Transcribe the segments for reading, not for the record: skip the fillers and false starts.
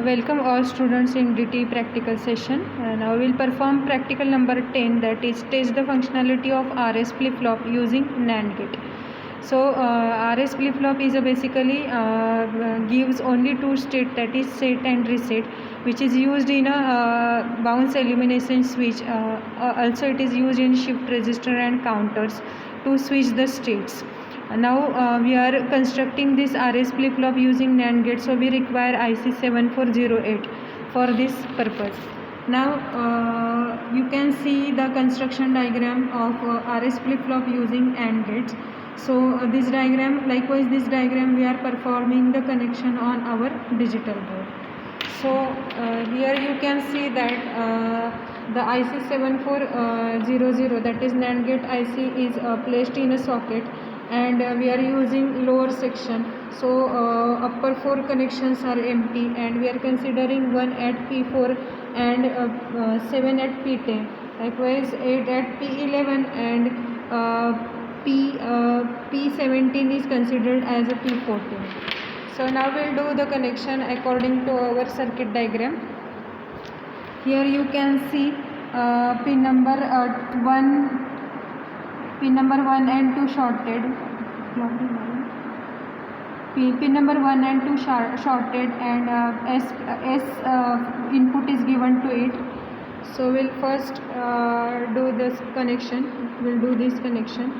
Welcome all students in DT practical session. Now we will perform practical number 10, that is test the functionality of RS flip-flop using NAND gate. So RS flip-flop is basically gives only two state, that is set and reset, which is used in a bounce elimination switch. Also it is used in shift register and counters to switch the states. Now we are constructing this RS flip-flop using NAND gate, so we require IC 7408 for this purpose. Now you can see the construction diagram of RS flip-flop using AND gates. So this diagram, likewise this diagram, we are performing the connection on our digital board. So here you can see that the IC 7400, that is NAND gate IC, is placed in a socket, and we are using lower section. So upper 4 connections are empty, and we are considering 1 at P4 and 7 at P10, likewise 8 at P11, and P17 is considered as a P14. So now we'll do the connection according to our circuit diagram. Here you can see pin number 1 and 2 shorted. Pin number 1 and 2 shorted, and S input is given to it. So we'll first do this connection. We'll do this connection.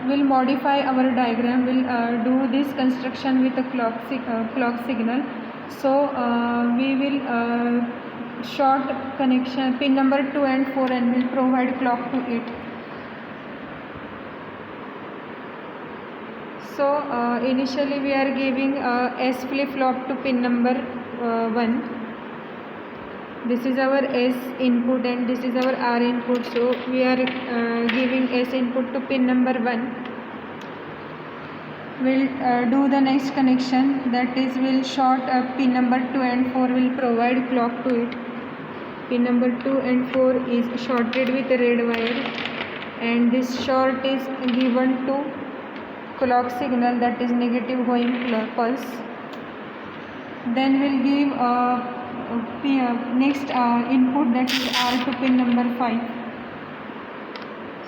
We'll modify our diagram. We'll do this construction with a clock signal. So we will short connection pin number 2 and 4, and will provide clock to it. So initially we are giving S flip-flop to pin number 1. This is our S input and this is our R input. So we are giving S input to pin number 1. We'll do the next connection, that is we'll short pin number 2 and 4, will provide clock to it. Pin number 2 and 4 is shorted with a red wire, and this short is given to clock signal, that is negative going pulse. Then we'll give next input, that is R to pin number 5.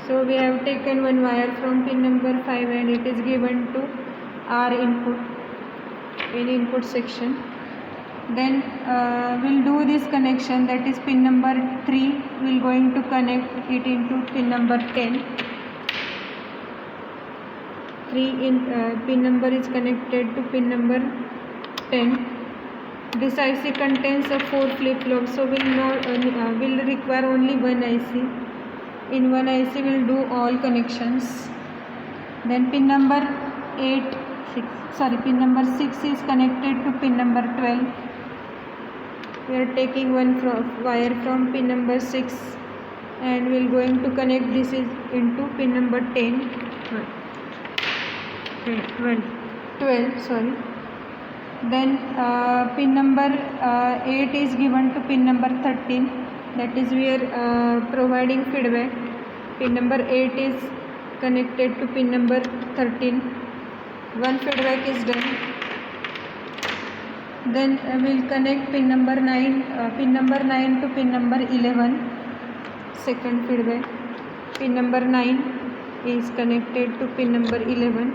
So we have taken one wire from pin number 5 and it is given to R input in input section. Then we'll do this connection, that is pin number 3 will going to connect it into pin number 10. Pin number is connected to pin number 10. This IC contains a 4 flip-flops, so will require only one IC. In one IC we'll do all connections. Then pin number 6 is connected to pin number 12. We are taking one wire from pin number 6 and we're going to connect this into pin number 12. Then pin number 8 is given to pin number 13, that is we are providing feedback. Pin number 8 is connected to pin number 13. One feedback is done. Then we'll connect pin number 9 to pin number 11. Second feedback. Pin number 9 is connected to pin number 11.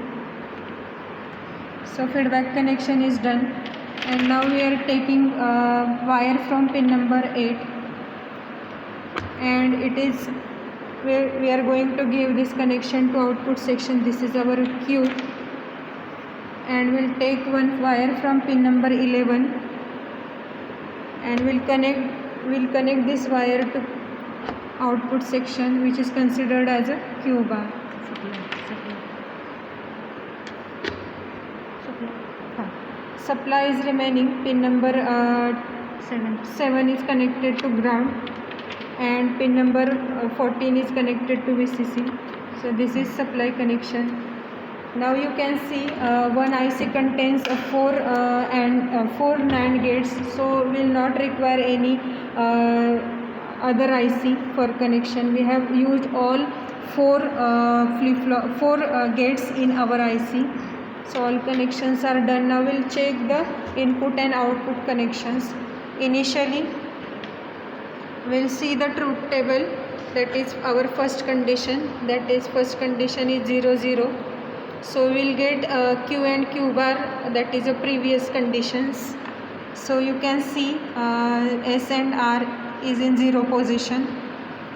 So feedback connection is done, and now we are taking wire from pin number 8, and it is we are going to give this connection to output section. This is our Q, and we'll take one wire from pin number 11 and we'll connect this wire to output section, which is considered as a Q bar. Supply is remaining. Pin number 7 is connected to ground, and pin number 14 is connected to VCC. So this is supply connection. Now you can see one IC contains 4 NAND gates, so will not require any other IC for connection. We have used all 4 gates in our IC. So all connections are done. Now we'll check the input and output connections. Initially we'll see the truth table, that is our first condition, that is first condition is 0 0. So we'll get q and q bar, that is a previous conditions. So you can see s and r is in 0 position,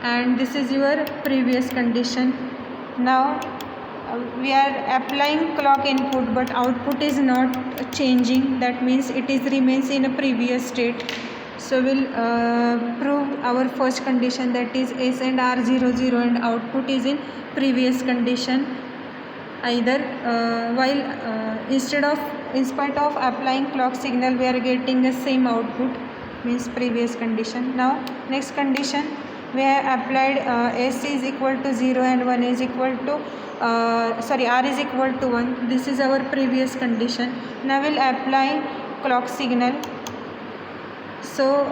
and this is your previous condition. Now we are applying clock input, but output is not changing, that means it is remains in a previous state. So we'll prove our first condition, that is s and r 0 0 and output is in previous condition. Either in spite of applying clock signal, we are getting the same output, means previous condition. Now next condition, we have applied s is equal to 0 and 1 is equal to r is equal to 1. This is our previous condition. Now we'll apply clock signal. So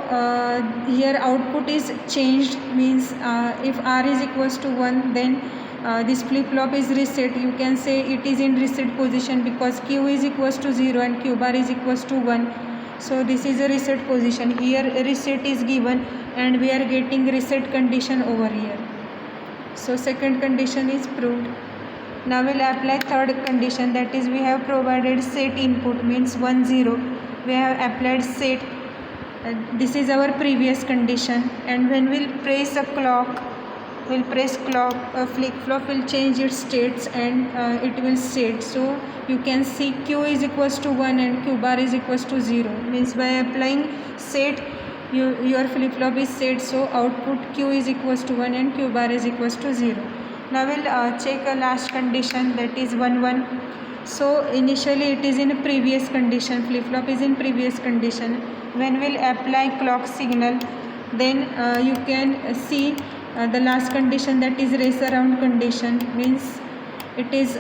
here output is changed, means if r is equals to 1, then this flip flop is reset. You can say it is in reset position because q is equals to 0 and q bar is equals to 1. So this is a reset position. Here reset is given and we are getting reset condition over here. So second condition is proved. Now we'll apply third condition, that is we have provided set input, means 1 0. We have applied set. This is our previous condition, and when we'll press a clock, flip flop will change its states and it will set. So you can see q is equals to 1 and q bar is equals to 0, means by applying set your flip flop is set. So output q is equals to 1 and q bar is equals to 0. Now we'll check a last condition, that is 1 1. So initially it is in a previous condition, flip flop is in previous condition. When we'll apply clock signal, then you can see the last condition, that is race around condition, means it is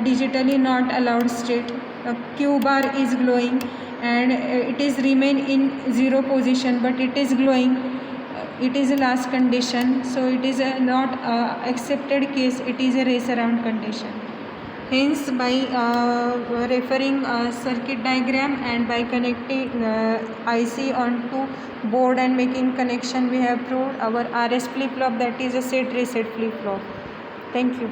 digitally not allowed state. Q bar is glowing and it is remain in 0 position, but it is glowing. It is a last condition, so it is a not accepted case, it is a race around condition. Hence by referring circuit diagram and by connecting IC onto board and making connection, we have proved our RS flip flop, that is a set reset flip flop. Thank you.